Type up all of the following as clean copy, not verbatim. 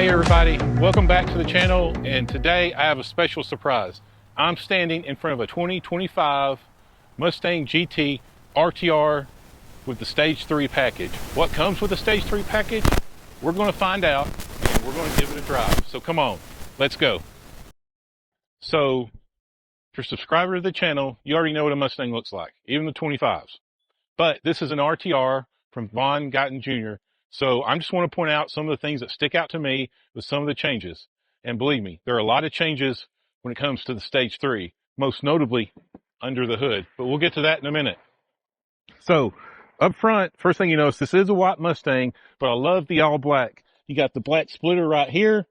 Hey everybody, welcome back to the channel, and today I have a special surprise. I'm standing in front of a 2025 Mustang GT RTR with the Stage 3 package. What comes with the Stage 3 package? We're going to find out, and we're going to give it a drive. So come on, let's go. So, if you're a subscriber to the channel, you already know what a Mustang looks like, even the 25s. But this is an RTR from Von Guyton Jr., so I just want to point out some of the things that stick out to me with some of the changes. And believe me, there are a lot of changes when it comes to the Stage 3, most notably under the hood. But we'll get to that in a minute. So up front, first thing you notice, this is a white Mustang, but I love the all black. You got the black splitter right here.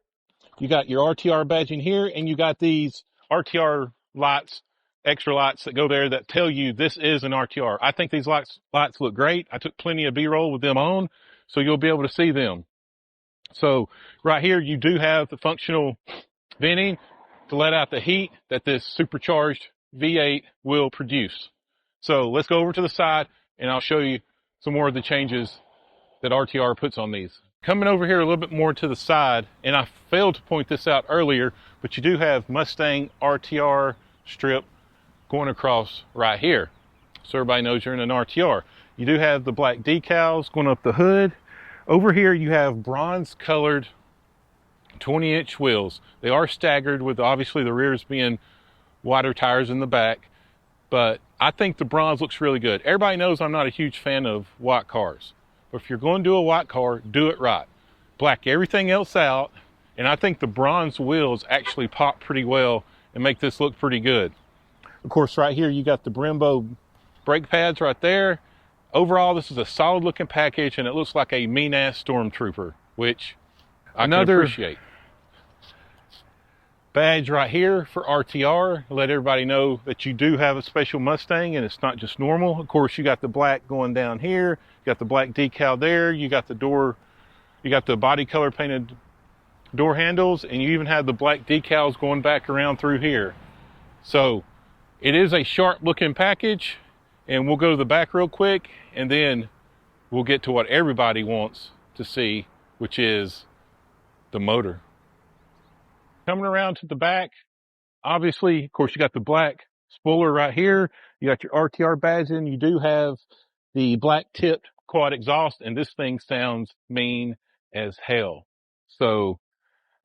You got your RTR badging here, and you got these RTR lights, extra lights that go there that tell you this is an RTR. I think these lights look great. I took plenty of B-roll with them on, so you'll be able to see them. So right here, you do have the functional venting to let out the heat that this supercharged V8 will produce. So let's go over to the side and I'll show you some more of the changes that RTR puts on these. Coming over here a little bit more to the side, and I failed to point this out earlier, but you do have Mustang RTR strip going across right here. So everybody knows you're in an RTR. You do have the black decals going up the hood. Over here you have bronze colored 20-inch wheels. They are staggered with obviously the rears being wider tires in the back, but I think the bronze looks really good. Everybody knows I'm not a huge fan of white cars, but if you're going to do a white car, do it right. Black everything else out, and I think the bronze wheels actually pop pretty well and make this look pretty good. Of course, right here you got the Brembo brake pads right there. Overall, this is a solid looking package, and it looks like a mean-ass stormtrooper, which I can appreciate. Badge right here for RTR. Let everybody know that you do have a special Mustang, and it's not just normal. Of course, you got the black going down here. You got the black decal there. You got the door, you got the body color painted door handles, and you even have the black decals going back around through here. So it is a sharp looking package. And we'll go to the back real quick, and then we'll get to what everybody wants to see, which is the motor. Coming around to the back, obviously, of course, you got the black spoiler right here. You got your RTR badge in. You do have the black tipped quad exhaust, and this thing sounds mean as hell. So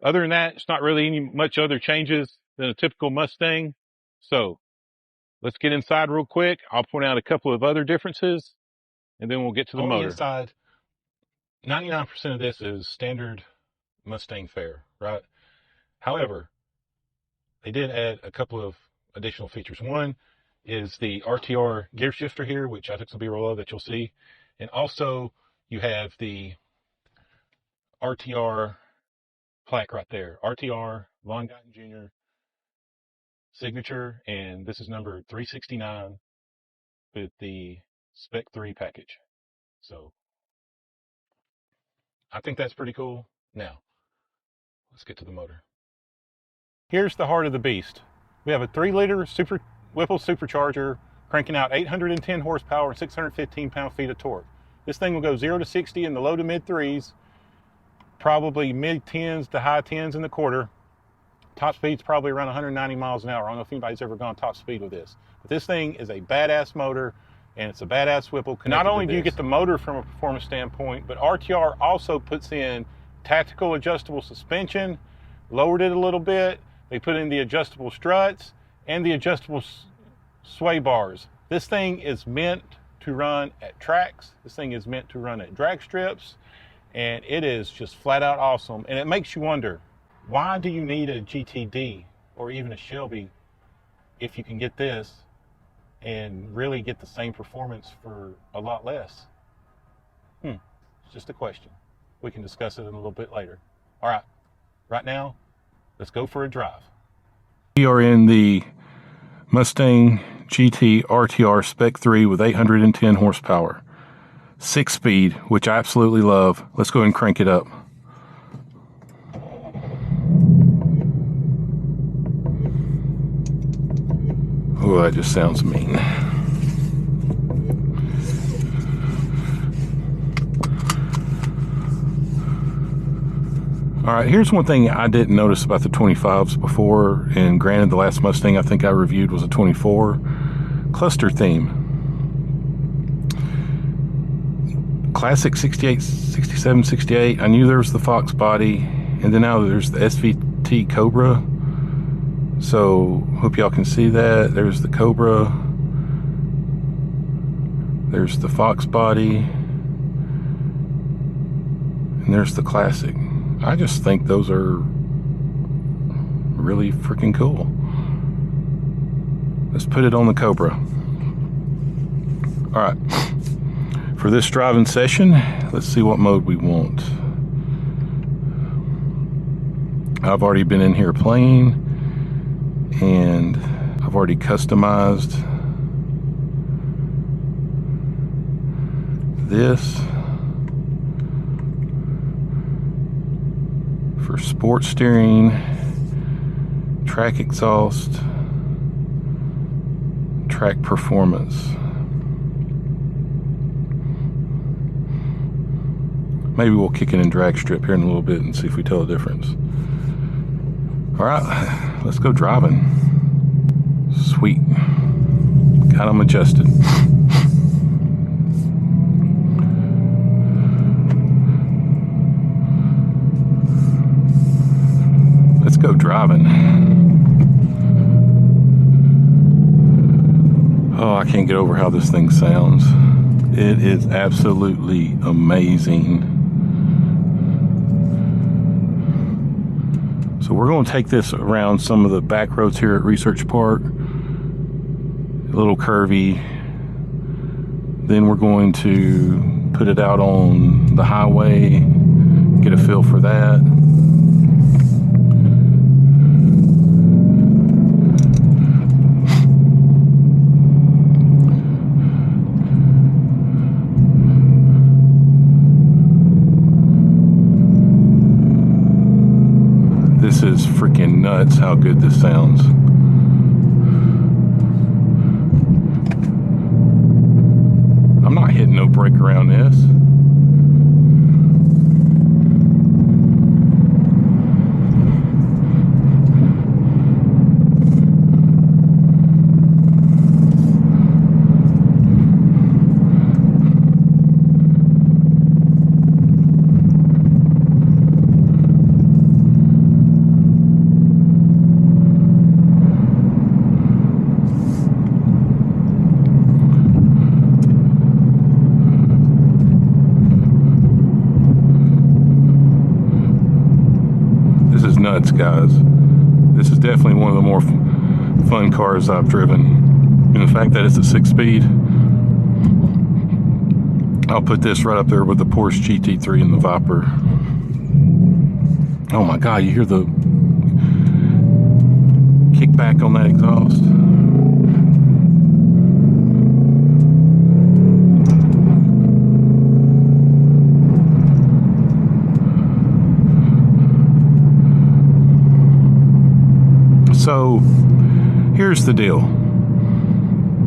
other than that, it's not really much other changes than a typical Mustang. So let's get inside real quick. I'll point out a couple of other differences, and then we'll get to the motor. Inside, 99% of this is standard Mustang fare, right? However, they did add a couple of additional features. One is the RTR gear shifter here, which I took some B-roll of that you'll see. And also, you have the RTR plaque right there. RTR, Von Guyton Jr., signature, and this is number 369 with the Spec 3 package. So I think that's pretty cool. Now let's get to the motor. Here's the heart of the beast. We have a 3-liter Whipple Supercharger cranking out 810 horsepower and 615 pound-feet of torque. This thing will go 0 to 60 in the low to mid 3s, probably mid 10s to high 10s in the quarter. Top speed's probably around 190 miles an hour. I don't know if anybody's ever gone top speed with this. But this thing is a badass motor, and it's a badass Whipple. Not only do you get the motor from a performance standpoint, but RTR also puts in tactical adjustable suspension, lowered it a little bit. They put in the adjustable struts and the adjustable sway bars. This thing is meant to run at tracks. This thing is meant to run at drag strips, and it is just flat out awesome. And it makes you wonder, why do you need a GTD or even a Shelby if you can get this and really get the same performance for a lot less? It's just a question. We can discuss it in a little bit later. All right, right now, let's go for a drive. We are in the Mustang GT RTR Spec 3 with 810 horsepower. 6-speed, which I absolutely love. Let's go ahead and crank it up. Oh, that just sounds mean. All right, here's one thing I didn't notice about the 25s before, and granted the last Mustang I think I reviewed was a 24. Cluster theme. Classic 68, 67, 68. I knew there was the Fox body, and then now there's the SVT Cobra. So, hope y'all can see that. There's the Cobra. There's the Fox body. And there's the Classic. I just think those are really freaking cool. Let's put it on the Cobra. All right. For this driving session, let's see what mode we want. I've already been in here playing, and I've already customized this for sport steering, track exhaust, track performance. Maybe we'll kick it in drag strip here in a little bit and see if we tell a difference. All right, let's go driving. Sweet. Got them adjusted. Let's go driving. Oh, I can't get over how this thing sounds. It is absolutely amazing. So we're going to take this around some of the back roads here at Research Park. A little curvy. Then we're going to put it out on the highway, get a feel for that. This is freaking nuts how good this sounds. I'm not hitting no brake around this. Nuts, guys. This is definitely one of the more fun cars I've driven, and the fact that it's a 6-speed, I'll put this right up there with the Porsche GT3 and the Viper. Oh my god, you hear the kickback on that exhaust. So here's the deal.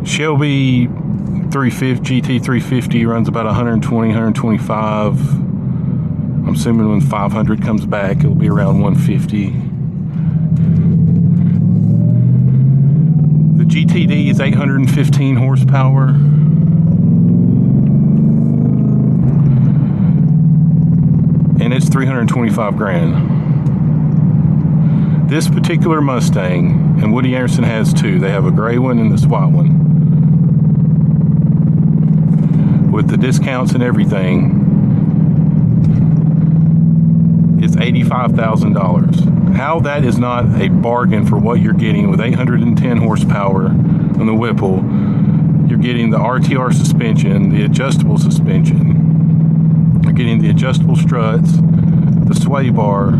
Shelby 350 GT 350 runs about 120, 125. I'm assuming when 500 comes back, it'll be around 150. The GTD is 815 horsepower. And it's 325 grand. This particular Mustang, and Woody Anderson has two. They have a gray one and this white one. With the discounts and everything, it's $85,000. How that is not a bargain for what you're getting with 810 horsepower on the Whipple. You're getting the RTR suspension, the adjustable suspension. You're getting the adjustable struts, the sway bar.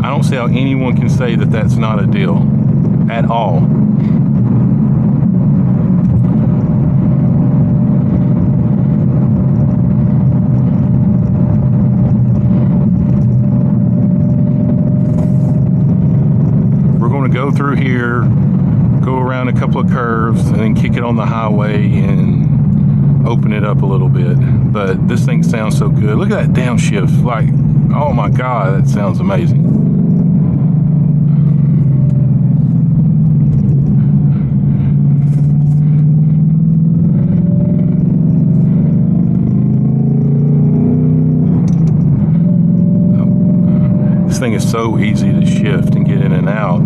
I don't see how anyone can say that that's not a deal at all. We're going to go through here go around a couple of curves, and then kick it on the highway and open it up a little bit. But this thing sounds so good. Look at that downshift. Like, oh my God, that sounds amazing. This thing is so easy to shift and get in and out.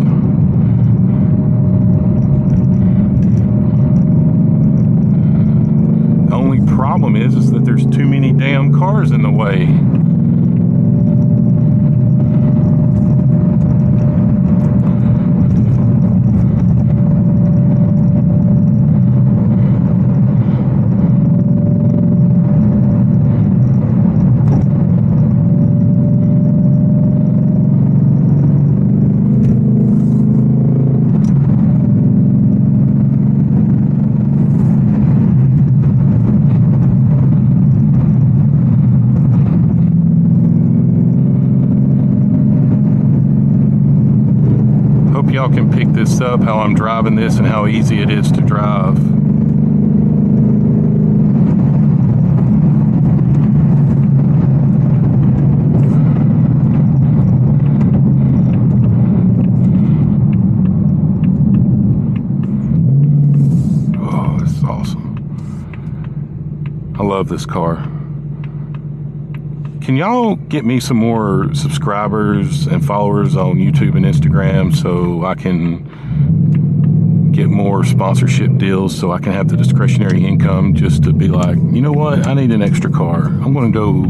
The only problem is that there's too many damn cars in the way. Y'all can pick this up, how I'm driving this and how easy it is to drive. Oh, this is awesome. I love this car. Can y'all get me some more subscribers and followers on YouTube and Instagram so I can get more sponsorship deals, so I can have the discretionary income just to be like, you know what, I need an extra car. I'm gonna go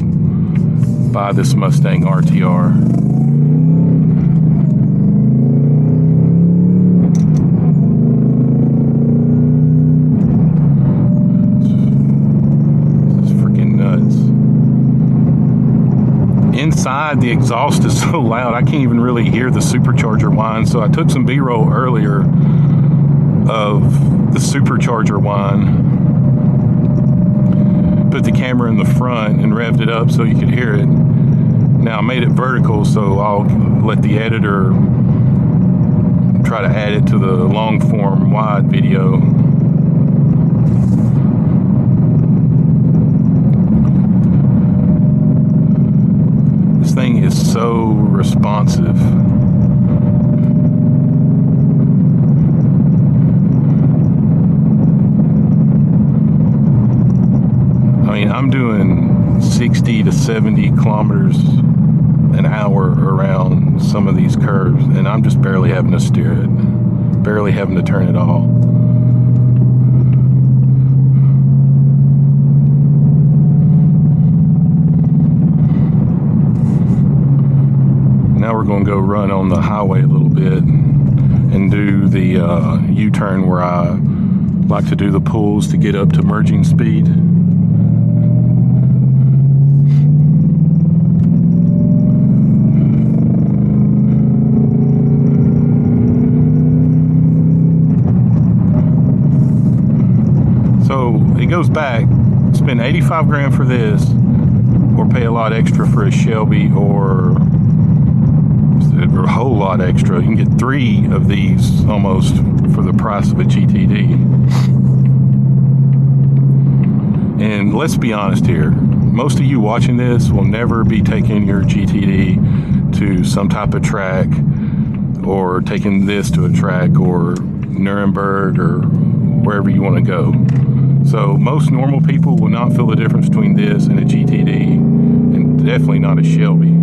buy this Mustang RTR. Inside, the exhaust is so loud I can't even really hear the supercharger whine, so I took some B-roll earlier of the supercharger whine, put the camera in the front and revved it up so you could hear it. Now I made it vertical, so I'll let the editor try to add it to the long form wide video. Thing is so responsive. I mean, I'm doing 60 to 70 kilometers an hour around some of these curves, and I'm just barely having to steer it, barely having to turn it all. Now we're going to go run on the highway a little bit and do the U-turn where I like to do the pulls to get up to merging speed. So it goes back, spend 85 grand for this, or pay a lot extra for a Shelby, or a whole lot extra. You can get 3 of these almost for the price of a GTD. And let's be honest here, most of you watching this will never be taking your GTD to some type of track, or taking this to a track, or Nuremberg, or wherever you want to go. So most normal people will not feel the difference between this and a GTD, and definitely not a Shelby.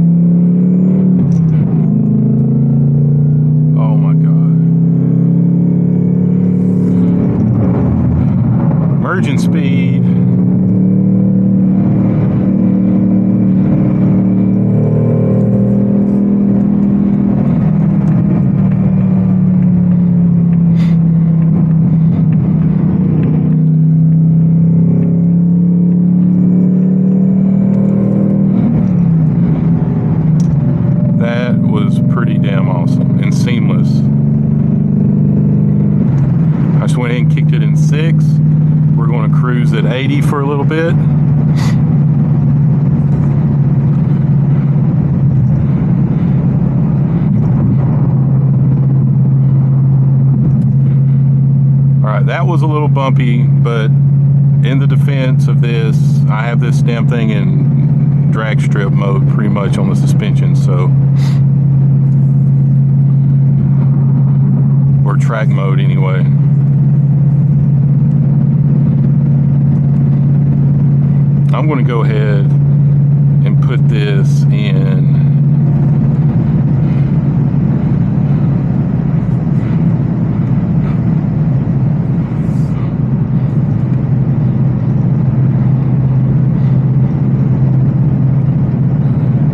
Oh my God. Merging speed. That was pretty damn awesome and seamless. I just went in and kicked it in 6. We're going to cruise at 80 for a little bit. that was a little bumpy, but in the defense of this, I have this damn thing in drag strip mode pretty much on the suspension, so, or track mode anyway. I'm going to go ahead and put this in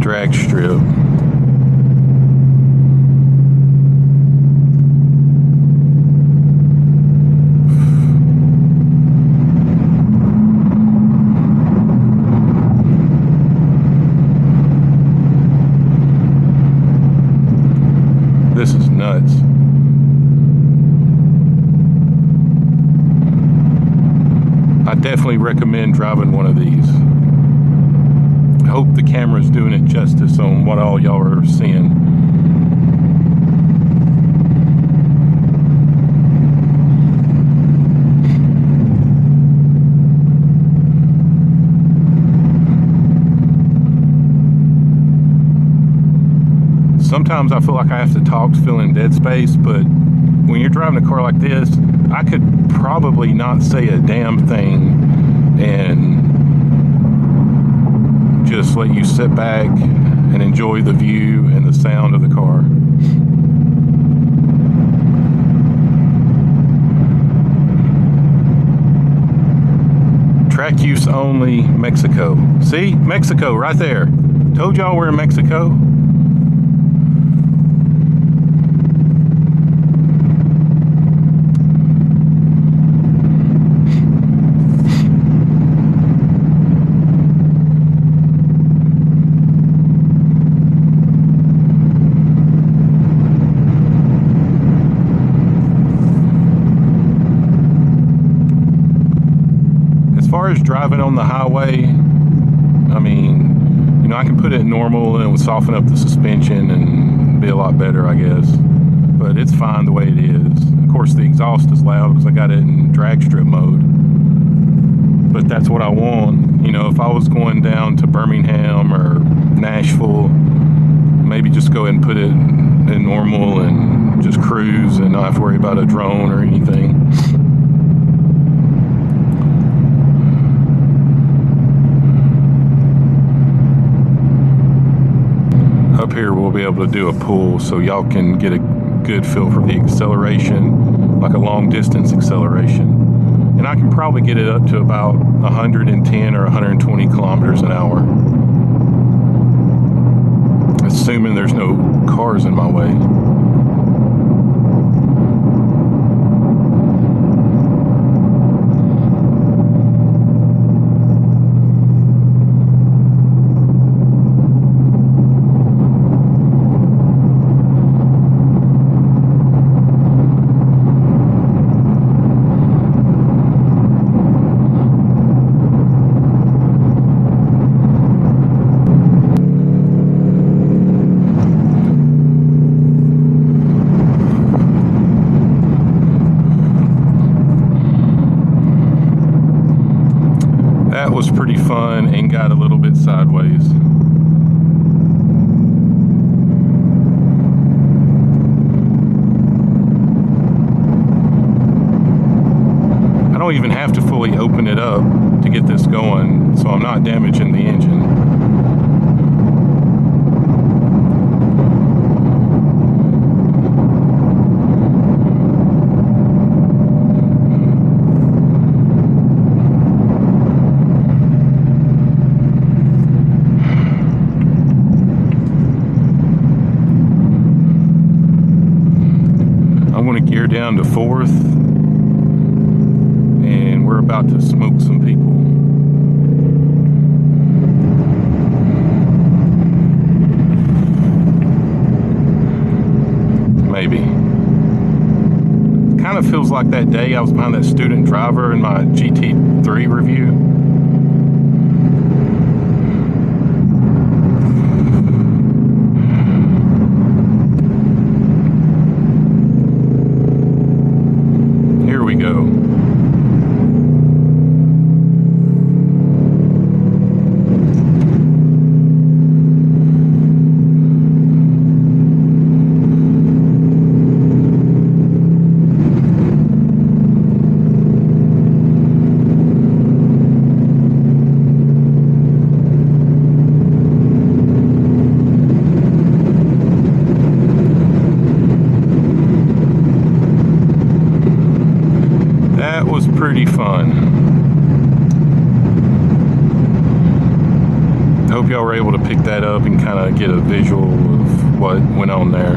drag strip. This is nuts. I definitely recommend driving one of these. I hope the camera's doing it justice on what all y'all are seeing. Sometimes I feel like I have to talk to fill in dead space, but when you're driving a car like this, I could probably not say a damn thing and just let you sit back and enjoy the view and the sound of the car. Track use only, Mexico. See, Mexico right there. Told y'all we're in Mexico. As far as driving on the highway, I mean, you know, I can put it normal and it would soften up the suspension and be a lot better, I guess. But it's fine the way it is. Of course, the exhaust is loud because I got it in drag strip mode. But that's what I want. You know, if I was going down to Birmingham or Nashville, maybe just go ahead and put it in normal and just cruise and not have to worry about a drone or anything. Up here we'll be able to do a pull so y'all can get a good feel for the acceleration, like a long distance acceleration. And I can probably get it up to about 110 or 120 kilometers an hour, assuming there's no cars in my way. That was pretty fun and got a little bit sideways. I don't even have to fully open it up to get this going, so I'm not damaging the engine. Gear down to 4th, and we're about to smoke some people. Maybe. Kind of feels like that day I was behind that student driver in my GT3 review. Here we go. pretty fun. Hope y'all were able to pick that up and kind of get a visual of what went on there.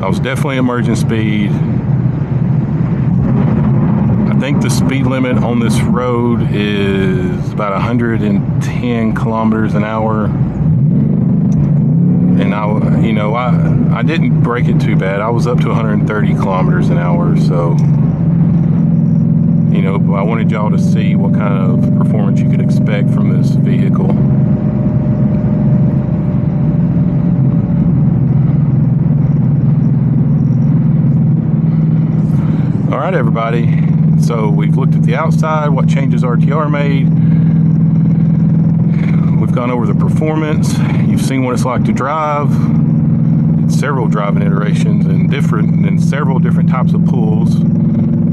I was definitely emerging speed. I think the speed limit on this road is about 110 kilometers an hour. And I didn't break it too bad. I was up to 130 kilometers an hour, so I wanted y'all to see what kind of performance you could expect from this vehicle. All right, everybody. So we've looked at the outside, what changes RTR made. We've gone over the performance. You've seen what it's like to drive. Several driving iterations and several different types of pulls.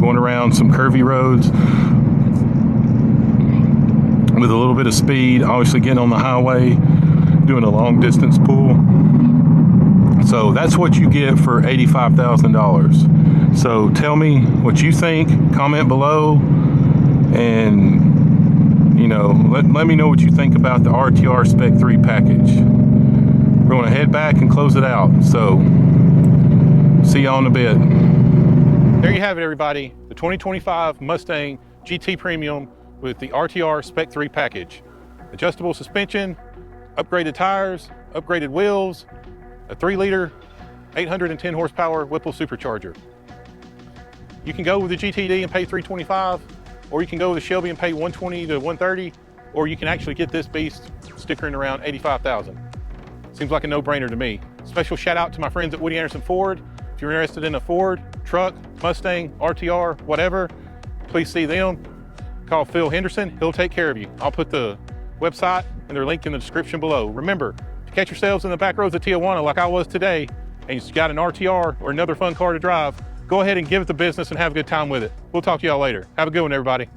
Going around some curvy roads with a little bit of speed, obviously getting on the highway, doing a long distance pull. So that's what you get for $85,000. So tell me what you think, comment below, and let me know what you think about the RTR Spec 3 package. We're going to head back and close it out. So see y'all in a bit. There you have it, everybody. The 2025 Mustang GT Premium with the RTR Spec 3 package. Adjustable suspension, upgraded tires, upgraded wheels, a 3-liter, 810 horsepower Whipple Supercharger. You can go with the GTD and pay $325, or you can go with the Shelby and pay $120 to $130, or you can actually get this beast stickering around $85,000. Seems like a no-brainer to me. Special shout out to my friends at Woody Anderson Ford. If you're interested in a Ford, truck, Mustang, RTR, whatever, please see them. Call Phil Henderson, he'll take care of you. I'll put the website and their link in the description below. Remember, to catch yourselves in the back roads of Tijuana like I was today, and you've got an RTR or another fun car to drive, go ahead and give it the business and have a good time with it. We'll talk to y'all later. Have a good one, everybody.